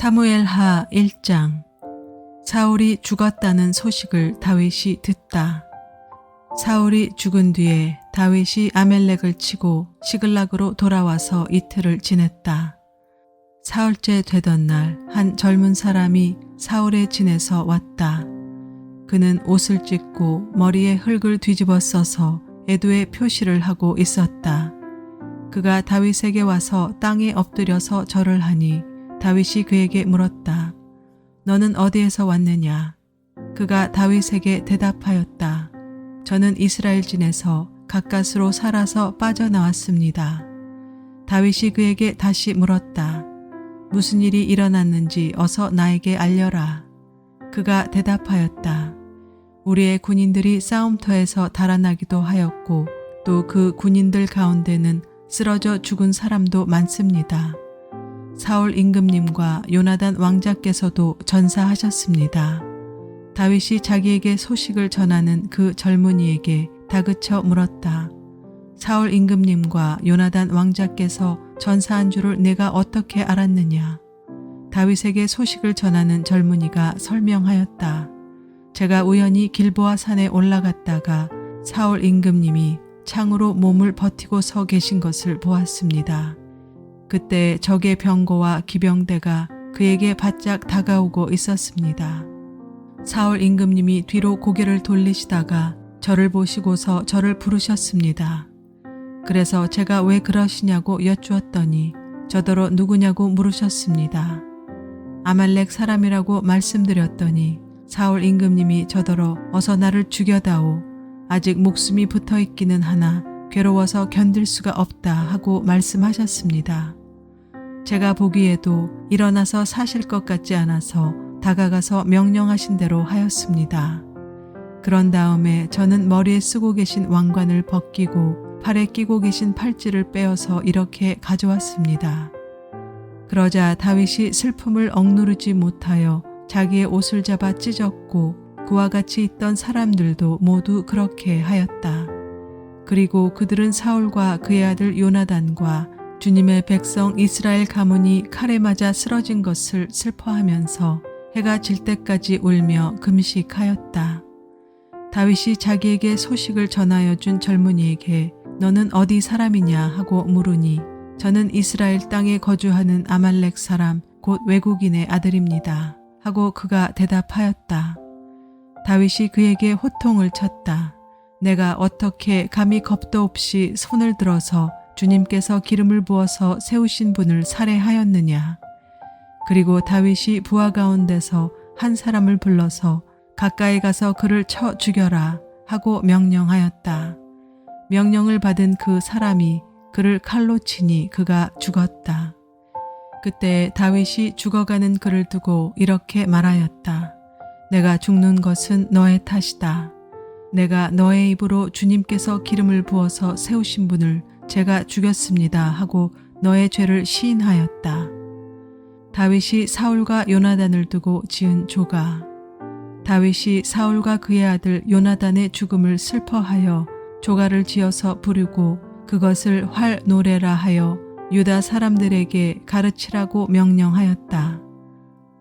사무엘하 1장. 사울이 죽었다는 소식을 다윗이 듣다. 사울이 죽은 뒤에 다윗이 아멜렉을 치고 시글락으로 돌아와서 이틀을 지냈다. 사흘째 되던 날 한 젊은 사람이 사울의 진에서 왔다. 그는 옷을 찢고 머리에 흙을 뒤집어 써서 애도의 표시를 하고 있었다. 그가 다윗에게 와서 땅에 엎드려서 절을 하니 다윗이 그에게 물었다. 너는 어디에서 왔느냐? 그가 다윗에게 대답하였다. 저는 이스라엘 진에서 가까스로 살아서 빠져나왔습니다. 다윗이 그에게 다시 물었다. 무슨 일이 일어났는지 어서 나에게 알려라. 그가 대답하였다. 우리의 군인들이 싸움터에서 달아나기도 하였고 또 그 군인들 가운데는 쓰러져 죽은 사람도 많습니다. 사울 임금님과 요나단 왕자께서도 전사하셨습니다. 다윗이 자기에게 소식을 전하는 그 젊은이에게 다그쳐 물었다. 사울 임금님과 요나단 왕자께서 전사한 줄을 내가 어떻게 알았느냐? 다윗에게 소식을 전하는 젊은이가 설명하였다. 제가 우연히 길보아 산에 올라갔다가 사울 임금님이 창으로 몸을 버티고 서 계신 것을 보았습니다. 그때 적의 병거와 기병대가 그에게 바짝 다가오고 있었습니다. 사울 임금님이 뒤로 고개를 돌리시다가 저를 보시고서 저를 부르셨습니다. 그래서 제가 왜 그러시냐고 여쭈었더니 저더러 누구냐고 물으셨습니다. 아말렉 사람이라고 말씀드렸더니 사울 임금님이 저더러 어서 나를 죽여다오. 아직 목숨이 붙어 있기는 하나 괴로워서 견딜 수가 없다 하고 말씀하셨습니다. 제가 보기에도 일어나서 사실 것 같지 않아서 다가가서 명령하신 대로 하였습니다. 그런 다음에 저는 머리에 쓰고 계신 왕관을 벗기고 팔에 끼고 계신 팔찌를 빼어서 이렇게 가져왔습니다. 그러자 다윗이 슬픔을 억누르지 못하여 자기의 옷을 잡아 찢었고 그와 같이 있던 사람들도 모두 그렇게 하였다. 그리고 그들은 사울과 그의 아들 요나단과 주님의 백성 이스라엘 가문이 칼에 맞아 쓰러진 것을 슬퍼하면서 해가 질 때까지 울며 금식하였다. 다윗이 자기에게 소식을 전하여 준 젊은이에게 너는 어디 사람이냐 하고 물으니 저는 이스라엘 땅에 거주하는 아말렉 사람 곧 외국인의 아들입니다 하고 그가 대답하였다. 다윗이 그에게 호통을 쳤다. 내가 어떻게 감히 겁도 없이 손을 들어서 주님께서 기름을 부어서 세우신 분을 살해하였느냐. 그리고 다윗이 부하 가운데서 한 사람을 불러서 가까이 가서 그를 쳐 죽여라 하고 명령하였다. 명령을 받은 그 사람이 그를 칼로 치니 그가 죽었다. 그때 다윗이 죽어가는 그를 두고 이렇게 말하였다. 내가 죽는 것은 너의 탓이다. 내가 너의 입으로 주님께서 기름을 부어서 세우신 분을 제가 죽였습니다 하고 너의 죄를 시인하였다. 다윗이 사울과 요나단을 두고 지은 조가. 다윗이 사울과 그의 아들 요나단의 죽음을 슬퍼하여 조가를 지어서 부르고 그것을 활 노래라 하여 유다 사람들에게 가르치라고 명령하였다.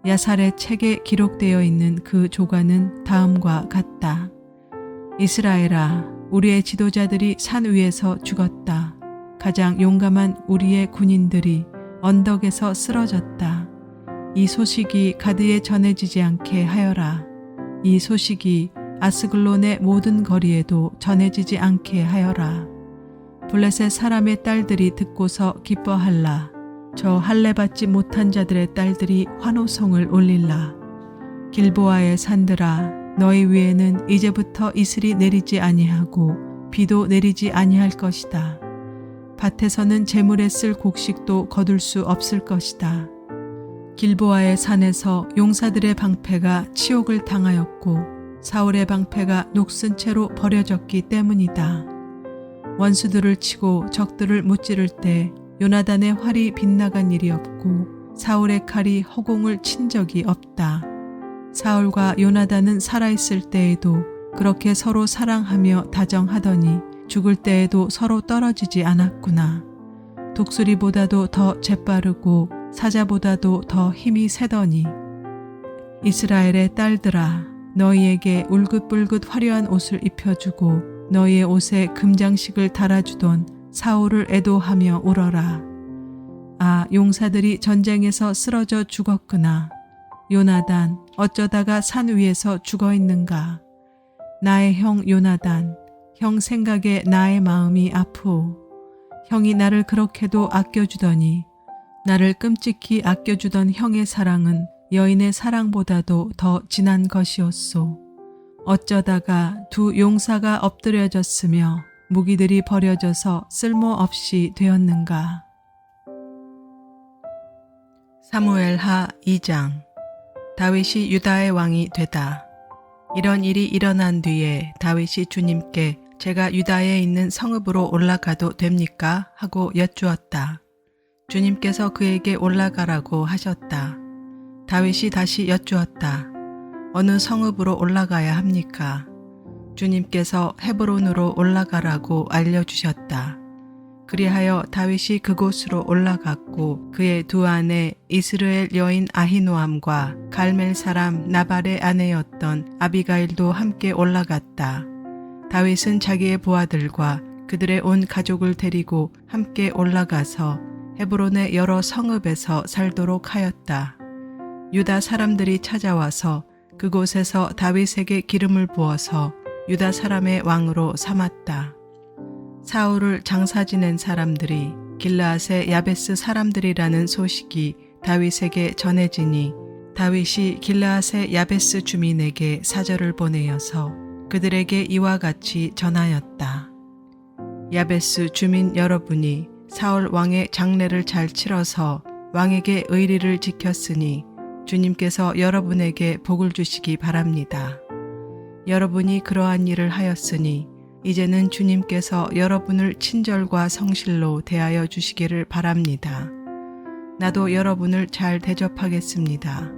야살의 책에 기록되어 있는 그 조가는 다음과 같다. 이스라엘아, 우리의 지도자들이 산 위에서 죽었다. 가장 용감한 우리의 군인들이 언덕에서 쓰러졌다. 이 소식이 가드에 전해지지 않게 하여라. 이 소식이 아스글론의 모든 거리에도 전해지지 않게 하여라. 블레셋 사람의 딸들이 듣고서 기뻐할라. 저 할례받지 못한 자들의 딸들이 환호성을 올릴라. 길보아의 산들아, 너희 위에는 이제부터 이슬이 내리지 아니하고 비도 내리지 아니할 것이다. 밭에서는 재물에 쓸 곡식도 거둘 수 없을 것이다. 길보아의 산에서 용사들의 방패가 치욕을 당하였고 사울의 방패가 녹슨 채로 버려졌기 때문이다. 원수들을 치고 적들을 무찌를 때 요나단의 활이 빗나간 일이 없고 사울의 칼이 허공을 친 적이 없다. 사울과 요나단은 살아있을 때에도 그렇게 서로 사랑하며 다정하더니 죽을 때에도 서로 떨어지지 않았구나. 독수리보다도 더 재빠르고 사자보다도 더 힘이 세더니 이스라엘의 딸들아 너희에게 울긋불긋 화려한 옷을 입혀주고 너희의 옷에 금장식을 달아주던 사울을 애도하며 울어라. 아 용사들이 전쟁에서 쓰러져 죽었구나. 요나단 어쩌다가 산 위에서 죽어있는가. 나의 형 요나단 형 생각에 나의 마음이 아프오. 형이 나를 그렇게도 아껴주더니 나를 끔찍히 아껴주던 형의 사랑은 여인의 사랑보다도 더 진한 것이었소. 어쩌다가 두 용사가 엎드려졌으며 무기들이 버려져서 쓸모없이 되었는가. 사무엘하 2장. 다윗이 유다의 왕이 되다. 이런 일이 일어난 뒤에 다윗이 주님께 제가 유다에 있는 성읍으로 올라가도 됩니까? 하고 여쭈었다. 주님께서 그에게 올라가라고 하셨다. 다윗이 다시 여쭈었다. 어느 성읍으로 올라가야 합니까? 주님께서 헤브론으로 올라가라고 알려주셨다. 그리하여 다윗이 그곳으로 올라갔고 그의 두 아내 이스라엘 여인 아히노암과 갈멜 사람 나발의 아내였던 아비가일도 함께 올라갔다. 다윗은 자기의 부하들과 그들의 온 가족을 데리고 함께 올라가서 헤브론의 여러 성읍에서 살도록 하였다. 유다 사람들이 찾아와서 그곳에서 다윗에게 기름을 부어서 유다 사람의 왕으로 삼았다. 사울을 장사 지낸 사람들이 길르앗의 야베스 사람들이라는 소식이 다윗에게 전해지니 다윗이 길르앗의 야베스 주민에게 사절을 보내어서 그들에게 이와 같이 전하였다. 야베스 주민 여러분이 사울 왕의 장례를 잘 치러서 왕에게 의리를 지켰으니 주님께서 여러분에게 복을 주시기 바랍니다. 여러분이 그러한 일을 하였으니 이제는 주님께서 여러분을 친절과 성실로 대하여 주시기를 바랍니다. 나도 여러분을 잘 대접하겠습니다.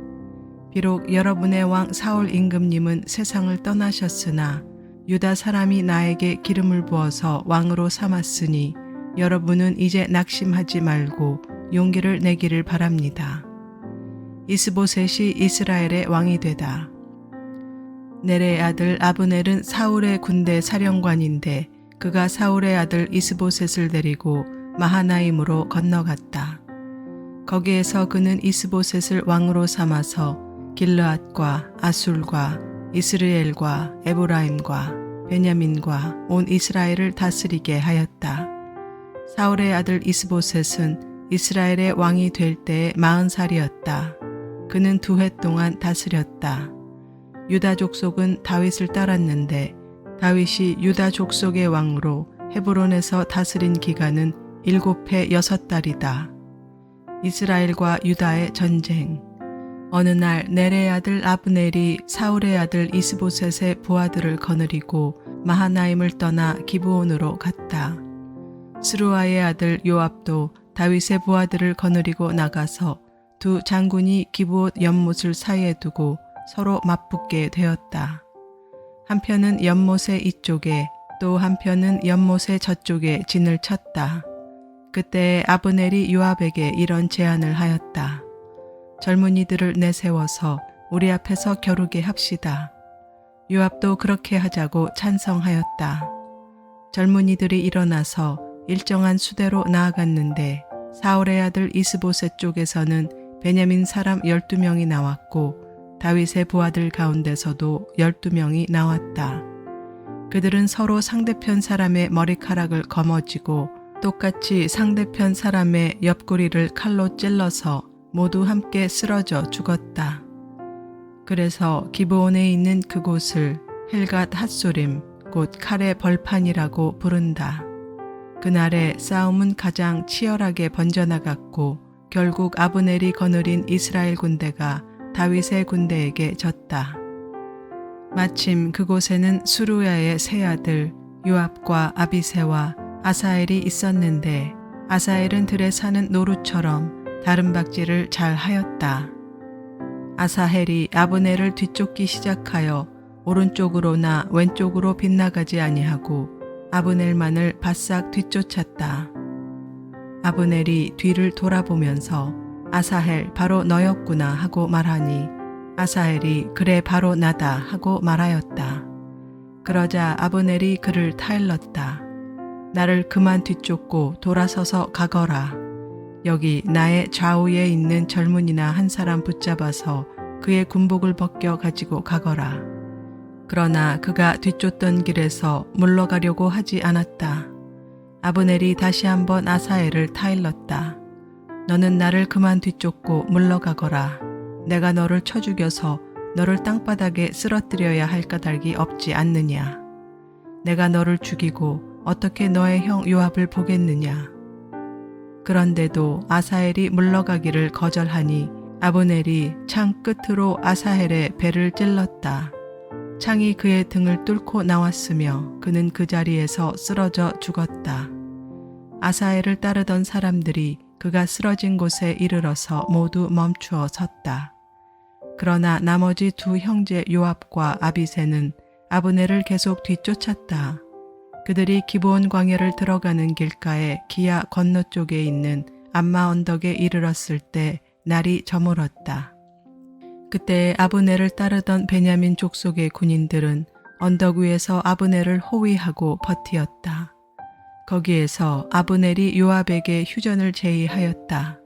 비록 여러분의 왕 사울 임금님은 세상을 떠나셨으나 유다 사람이 나에게 기름을 부어서 왕으로 삼았으니 여러분은 이제 낙심하지 말고 용기를 내기를 바랍니다. 이스보셋이 이스라엘의 왕이 되다. 넬의 아들 아브넬은 사울의 군대 사령관인데 그가 사울의 아들 이스보셋을 데리고 마하나임으로 건너갔다. 거기에서 그는 이스보셋을 왕으로 삼아서 길르앗과 아술과 이스르엘과 에브라임과 베냐민과 온 이스라엘을 다스리게 하였다. 사울의 아들 이스보셋은 이스라엘의 왕이 될 때에 40살이었다. 그는 2해 동안 다스렸다. 유다 족속은 다윗을 따랐는데 다윗이 유다 족속의 왕으로 헤브론에서 다스린 기간은 7해 6달이다. 이스라엘과 유다의 전쟁. 어느 날 넬의 아들 아브넬이 사울의 아들 이스보셋의 부하들을 거느리고 마하나임을 떠나 기브온으로 갔다. 스루아의 아들 요압도 다윗의 부하들을 거느리고 나가서 두 장군이 기브온 연못을 사이에 두고 서로 맞붙게 되었다. 한편은 연못의 이쪽에 또 한편은 연못의 저쪽에 진을 쳤다. 그때 아브넬이 요압에게 이런 제안을 하였다. 젊은이들을 내세워서 우리 앞에서 겨루게 합시다. 요압도 그렇게 하자고 찬성하였다. 젊은이들이 일어나서 일정한 수대로 나아갔는데 사울의 아들 이스보셋 쪽에서는 베냐민 사람 12명이 나왔고 다윗의 부하들 가운데서도 12명이 나왔다. 그들은 서로 상대편 사람의 머리카락을 거머쥐고 똑같이 상대편 사람의 옆구리를 칼로 찔러서 모두 함께 쓰러져 죽었다. 그래서 기브온에 있는 그곳을 헬갓 핫소림 곧 칼의 벌판이라고 부른다. 그날의 싸움은 가장 치열하게 번져나갔고 결국 아브넬이 거느린 이스라엘 군대가 다윗의 군대에게 졌다. 마침 그곳에는 수루야의 세 아들 요압과 아비새와 아사엘이 있었는데 아사엘은 들에 사는 노루처럼 다름박질을 잘 하였다. 아사헬이 아브넬을 뒤쫓기 시작하여 오른쪽으로나 왼쪽으로 빗나가지 아니하고 아브넬만을 바싹 뒤쫓았다. 아브넬이 뒤를 돌아보면서 아사헬 바로 너였구나 하고 말하니 아사헬이 그래 바로 나다 하고 말하였다. 그러자 아브넬이 그를 타일렀다. 나를 그만 뒤쫓고 돌아서서 가거라. 여기 나의 좌우에 있는 젊은이나 한 사람 붙잡아서 그의 군복을 벗겨 가지고 가거라. 그러나 그가 뒤쫓던 길에서 물러가려고 하지 않았다. 아브넬이 다시 한번 아사헬을 타일렀다. 너는 나를 그만 뒤쫓고 물러가거라. 내가 너를 쳐 죽여서 너를 땅바닥에 쓰러뜨려야 할 까닭이 없지 않느냐. 내가 너를 죽이고 어떻게 너의 형 요압을 보겠느냐. 그런데도 아사헬이 물러가기를 거절하니 아브넬이 창 끝으로 아사헬의 배를 찔렀다. 창이 그의 등을 뚫고 나왔으며 그는 그 자리에서 쓰러져 죽었다. 아사헬을 따르던 사람들이 그가 쓰러진 곳에 이르러서 모두 멈추어 섰다. 그러나 나머지 두 형제 요압과 아비새는 아브넬을 계속 뒤쫓았다. 그들이 기브온 광야를 들어가는 길가에 기야 건너쪽에 있는 암마 언덕에 이르렀을 때 날이 저물었다. 그때 아브넬을 따르던 베냐민 족속의 군인들은 언덕 위에서 아브넬을 호위하고 버티었다. 거기에서 아브넬이 요압에게 휴전을 제의하였다.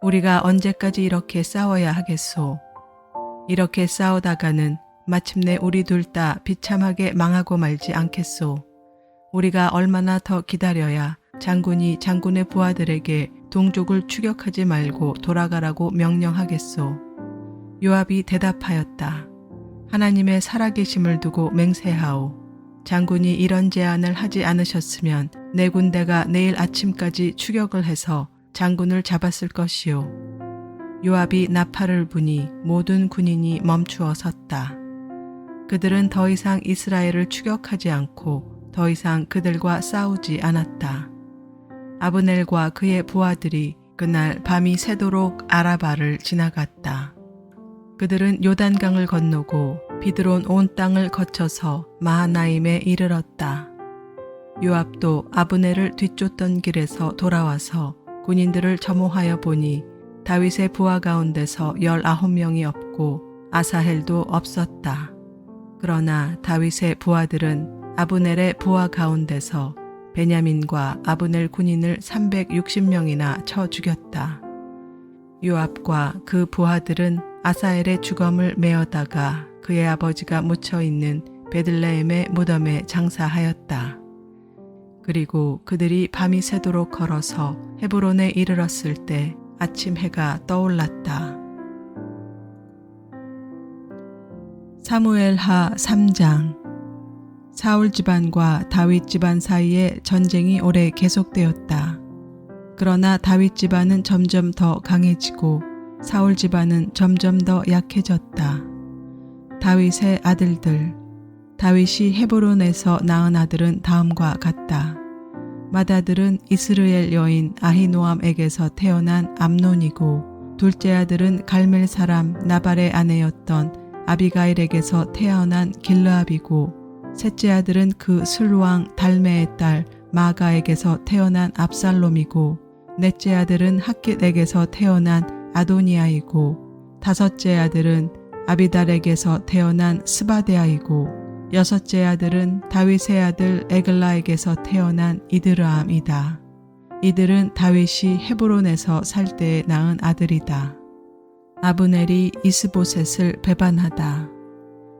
우리가 언제까지 이렇게 싸워야 하겠소? 이렇게 싸우다가는 마침내 우리 둘 다 비참하게 망하고 말지 않겠소? 우리가 얼마나 더 기다려야 장군이 장군의 부하들에게 동족을 추격하지 말고 돌아가라고 명령하겠소? 요압이 대답하였다. 하나님의 살아계심을 두고 맹세하오. 장군이 이런 제안을 하지 않으셨으면 내 군대가 내일 아침까지 추격을 해서 장군을 잡았을 것이오. 요압이 나팔을 부니 모든 군인이 멈추어 섰다. 그들은 더 이상 이스라엘을 추격하지 않고 더 이상 그들과 싸우지 않았다. 아브넬과 그의 부하들이 그날 밤이 새도록 아라바를 지나갔다. 그들은 요단강을 건너고 비드론 온 땅을 거쳐서 마하나임에 이르렀다. 요압도 아브넬을 뒤쫓던 길에서 돌아와서 군인들을 점호하여 보니 다윗의 부하 가운데서 19명이 없고 아사헬도 없었다. 그러나 다윗의 부하들은 아브넬의 부하 가운데서 베냐민과 아브넬 군인을 360명이나 쳐 죽였다. 요압과 그 부하들은 아사헬의 주검을 메어다가 그의 아버지가 묻혀있는 베들레헴의 무덤에 장사하였다. 그리고 그들이 밤이 새도록 걸어서 헤브론에 이르렀을 때 아침 해가 떠올랐다. 사무엘하 3장. 사울 집안과 다윗 집안 사이에 전쟁이 오래 계속되었다. 그러나 다윗 집안은 점점 더 강해지고 사울 집안은 점점 더 약해졌다. 다윗의 아들들. 다윗이 헤브론에서 낳은 아들은 다음과 같다. 맏아들은 이스르엘 여인 아히노암에게서 태어난 암논이고 둘째 아들은 갈멜 사람 나발의 아내였던 아비가일에게서 태어난 길르압이고 셋째 아들은 그 술왕 달메의 딸 마가에게서 태어난 압살롬이고 넷째 아들은 핫깃에게서 태어난 아도니아이고 다섯째 아들은 아비달에게서 태어난 스바데아이고 여섯째 아들은 다윗의 아들 에글라에게서 태어난 이드르암이다. 이들은 다윗이 헤브론에서 살 때에 낳은 아들이다. 아브넬이 이스보셋을 배반하다.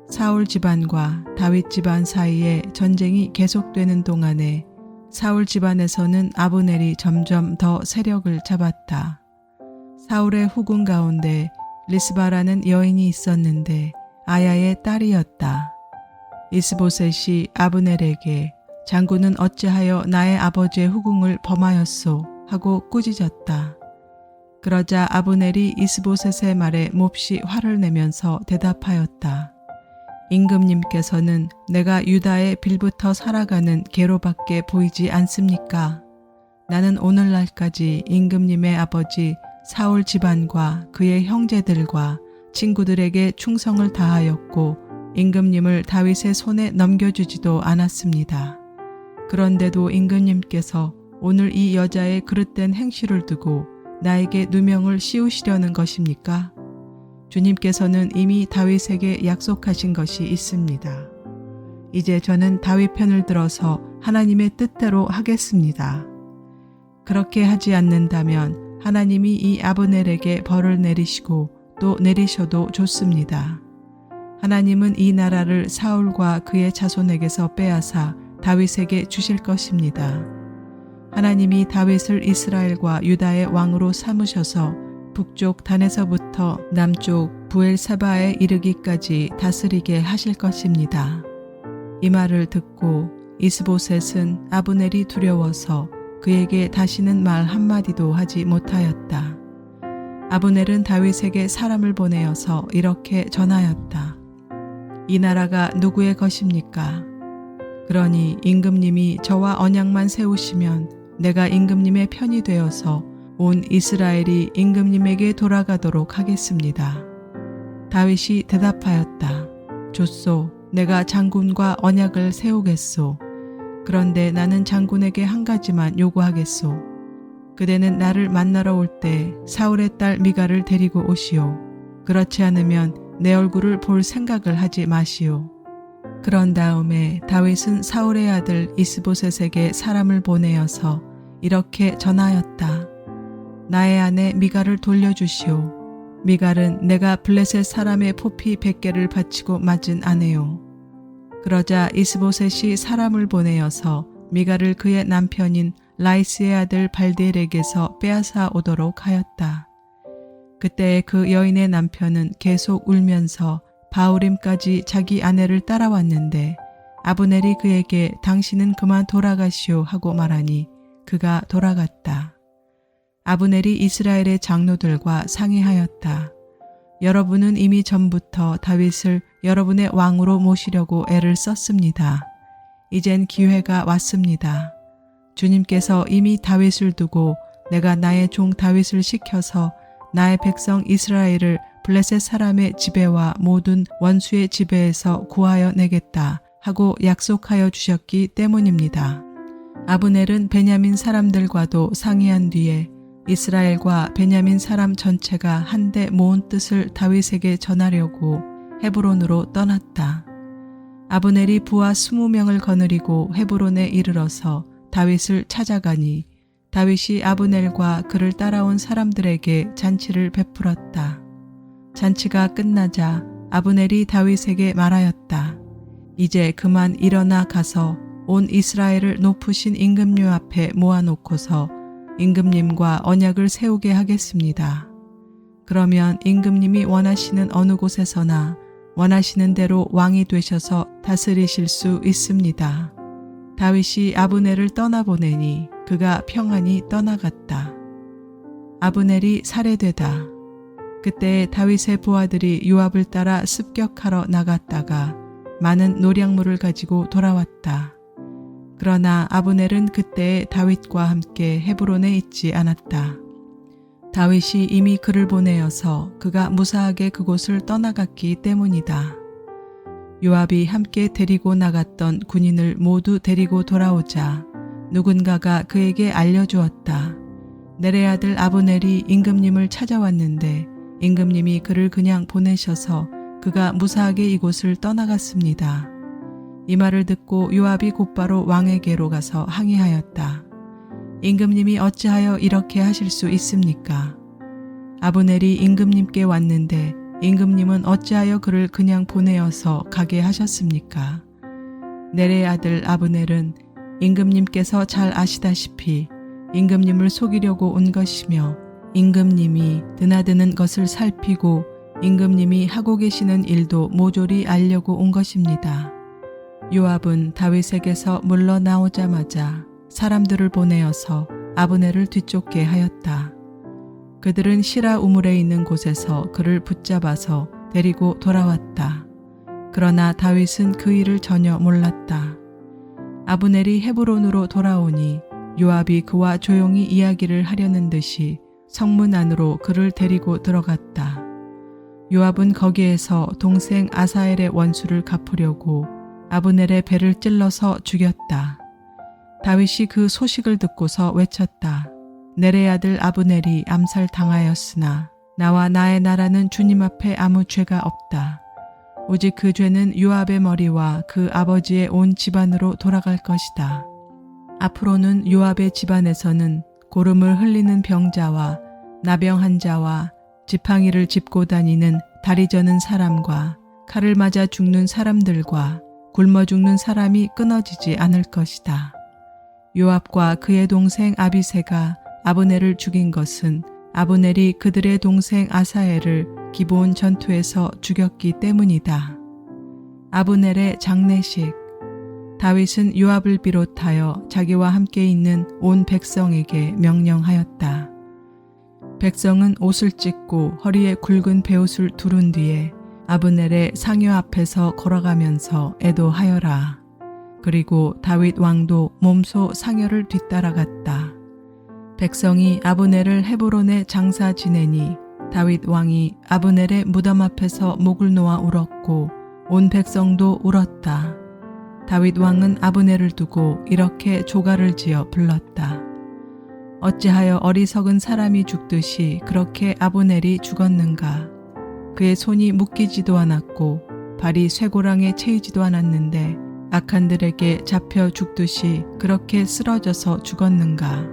사울 집안과 다윗 집안 사이에 전쟁이 계속되는 동안에 사울 집안에서는 아브넬이 점점 더 세력을 잡았다. 사울의 후궁 가운데 리스바라는 여인이 있었는데 아야의 딸이었다. 이스보셋이 아브넬에게 장군은 어찌하여 나의 아버지의 후궁을 범하였소 하고 꾸짖었다. 그러자 아브넬이 이스보셋의 말에 몹시 화를 내면서 대답하였다. 임금님께서는 내가 유다에 빌부터 살아가는 개로밖에 보이지 않습니까? 나는 오늘날까지 임금님의 아버지 사울 집안과 그의 형제들과 친구들에게 충성을 다하였고 임금님을 다윗의 손에 넘겨주지도 않았습니다. 그런데도 임금님께서 오늘 이 여자의 그릇된 행실을 두고 나에게 누명을 씌우시려는 것입니까? 주님께서는 이미 다윗에게 약속하신 것이 있습니다. 이제 저는 다윗 편을 들어서 하나님의 뜻대로 하겠습니다. 그렇게 하지 않는다면 하나님이 이 아브넬에게 벌을 내리시고 또 내리셔도 좋습니다. 하나님은 이 나라를 사울과 그의 자손에게서 빼앗아 다윗에게 주실 것입니다. 하나님이 다윗을 이스라엘과 유다의 왕으로 삼으셔서 북쪽 단에서부터 남쪽 부엘세바에 이르기까지 다스리게 하실 것입니다. 이 말을 듣고 이스보셋은 아브넬이 두려워서 그에게 다시는 말 한마디도 하지 못하였다. 아브넬은 다윗에게 사람을 보내어서 이렇게 전하였다. 이 나라가 누구의 것입니까? 그러니 임금님이 저와 언약만 세우시면 내가 임금님의 편이 되어서 온 이스라엘이 임금님에게 돌아가도록 하겠습니다. 다윗이 대답하였다. 좋소. 내가 장군과 언약을 세우겠소. 그런데 나는 장군에게 한 가지만 요구하겠소. 그대는 나를 만나러 올 때 사울의 딸 미갈을 데리고 오시오. 그렇지 않으면 내 얼굴을 볼 생각을 하지 마시오. 그런 다음에 다윗은 사울의 아들 이스보셋에게 사람을 보내어서 이렇게 전하였다. 나의 아내 미갈을 돌려주시오. 미갈은 내가 블레셋 사람의 포피 100개를 바치고 맞은 아내요. 그러자 이스보셋이 사람을 보내어서 미갈을 그의 남편인 라이스의 아들 발디엘에게서 빼앗아 오도록 하였다. 그때 그 여인의 남편은 계속 울면서 바후림까지 자기 아내를 따라왔는데 아브넬이 그에게 당신은 그만 돌아가시오 하고 말하니 그가 돌아갔다. 아브넬이 이스라엘의 장로들과 상의하였다. 여러분은 이미 전부터 다윗을 여러분의 왕으로 모시려고 애를 썼습니다. 이젠 기회가 왔습니다. 주님께서 이미 다윗을 두고 내가 나의 종 다윗을 시켜서 나의 백성 이스라엘을 블레셋 사람의 지배와 모든 원수의 지배에서 구하여 내겠다 하고 약속하여 주셨기 때문입니다. 아브넬은 베냐민 사람들과도 상의한 뒤에 이스라엘과 베냐민 사람 전체가 한데 모은 뜻을 다윗에게 전하려고 헤브론으로 떠났다. 아브넬이 부하 20명을 거느리고 헤브론에 이르러서 다윗을 찾아가니 다윗이 아브넬과 그를 따라온 사람들에게 잔치를 베풀었다. 잔치가 끝나자 아브넬이 다윗에게 말하였다. 이제 그만 일어나 가서 온 이스라엘을 높으신 임금님 앞에 모아놓고서 임금님과 언약을 세우게 하겠습니다. 그러면 임금님이 원하시는 어느 곳에서나 원하시는 대로 왕이 되셔서 다스리실 수 있습니다. 다윗이 아브넬을 떠나보내니 그가 평안히 떠나갔다. 아브넬이 살해되다. 그때 다윗의 부하들이 요압을 따라 습격하러 나갔다가 많은 노량물을 가지고 돌아왔다. 그러나 아브넬은 그때 다윗과 함께 헤브론에 있지 않았다. 다윗이 이미 그를 보내어서 그가 무사하게 그곳을 떠나갔기 때문이다. 요압이 함께 데리고 나갔던 군인을 모두 데리고 돌아오자 누군가가 그에게 알려주었다. 넬의 아들 아브넬이 임금님을 찾아왔는데 임금님이 그를 그냥 보내셔서 그가 무사하게 이곳을 떠나갔습니다. 이 말을 듣고 요압이 곧바로 왕에게로 가서 항의하였다. 임금님이 어찌하여 이렇게 하실 수 있습니까? 아브넬이 임금님께 왔는데 임금님은 어찌하여 그를 그냥 보내어서 가게 하셨습니까? 넬의 아들 아브넬은 임금님께서 잘 아시다시피 임금님을 속이려고 온 것이며 임금님이 드나드는 것을 살피고 임금님이 하고 계시는 일도 모조리 알려고 온 것입니다. 요압은 다윗에게서 물러나오자마자 사람들을 보내어서 아브넬을 뒤쫓게 하였다. 그들은 시라 우물에 있는 곳에서 그를 붙잡아서 데리고 돌아왔다. 그러나 다윗은 그 일을 전혀 몰랐다. 아브넬이 헤브론으로 돌아오니 요압이 그와 조용히 이야기를 하려는 듯이 성문 안으로 그를 데리고 들어갔다. 요압은 거기에서 동생 아사엘의 원수를 갚으려고 아브넬의 배를 찔러서 죽였다. 다윗이 그 소식을 듣고서 외쳤다. 내레 아들 아브넬이 암살당하였으나 나와 나의 나라는 주님 앞에 아무 죄가 없다. 오직 그 죄는 요압의 머리와 그 아버지의 온 집안으로 돌아갈 것이다. 앞으로는 요압의 집안에서는 고름을 흘리는 병자와 나병한 자와 지팡이를 짚고 다니는 다리 저는 사람과 칼을 맞아 죽는 사람들과 굶어 죽는 사람이 끊어지지 않을 것이다. 요압과 그의 동생 아비새가 아브넬을 죽인 것은 아브넬이 그들의 동생 아사엘을 기브온 전투에서 죽였기 때문이다. 아브넬의 장례식. 다윗은 요압을 비롯하여 자기와 함께 있는 온 백성에게 명령하였다. 백성은 옷을 찢고 허리에 굵은 베옷을 두른 뒤에 아브넬의 상여 앞에서 걸어가면서 애도하여라. 그리고 다윗 왕도 몸소 상여를 뒤따라갔다. 백성이 아브넬을 헤브론에 장사 지내니 다윗 왕이 아브넬의 무덤 앞에서 목을 놓아 울었고 온 백성도 울었다. 다윗 왕은 아브넬을 두고 이렇게 조가를 지어 불렀다. 어찌하여 어리석은 사람이 죽듯이 그렇게 아브넬이 죽었는가? 그의 손이 묶이지도 않았고 발이 쇠고랑에 채이지도 않았는데 악한들에게 잡혀 죽듯이 그렇게 쓰러져서 죽었는가?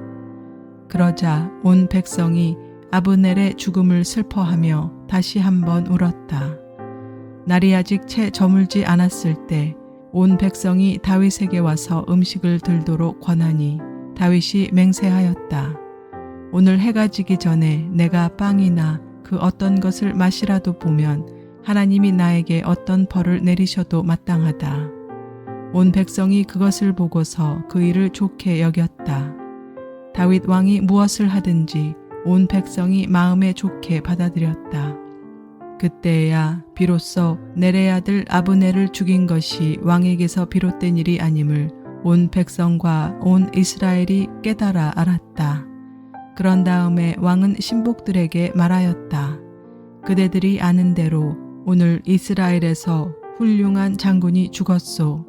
그러자 온 백성이 아브넬의 죽음을 슬퍼하며 다시 한번 울었다. 날이 아직 채 저물지 않았을 때 온 백성이 다윗에게 와서 음식을 들도록 권하니 다윗이 맹세하였다. 오늘 해가 지기 전에 내가 빵이나 그 어떤 것을 마시라도 보면 하나님이 나에게 어떤 벌을 내리셔도 마땅하다. 온 백성이 그것을 보고서 그 일을 좋게 여겼다. 다윗 왕이 무엇을 하든지 온 백성이 마음에 좋게 받아들였다. 그때야 비로소 내레 아들 아브넬을 죽인 것이 왕에게서 비롯된 일이 아님을 온 백성과 온 이스라엘이 깨달아 알았다. 그런 다음에 왕은 신복들에게 말하였다. 그대들이 아는 대로 오늘 이스라엘에서 훌륭한 장군이 죽었소.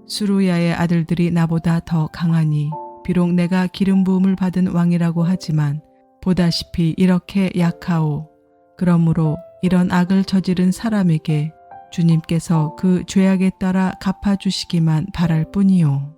수루야의 아들들이 나보다 더 강하니 비록 내가 기름 부음을 받은 왕이라고 하지만 보다시피 이렇게 약하오. 그러므로 이런 악을 저지른 사람에게 주님께서 그 죄악에 따라 갚아주시기만 바랄 뿐이요.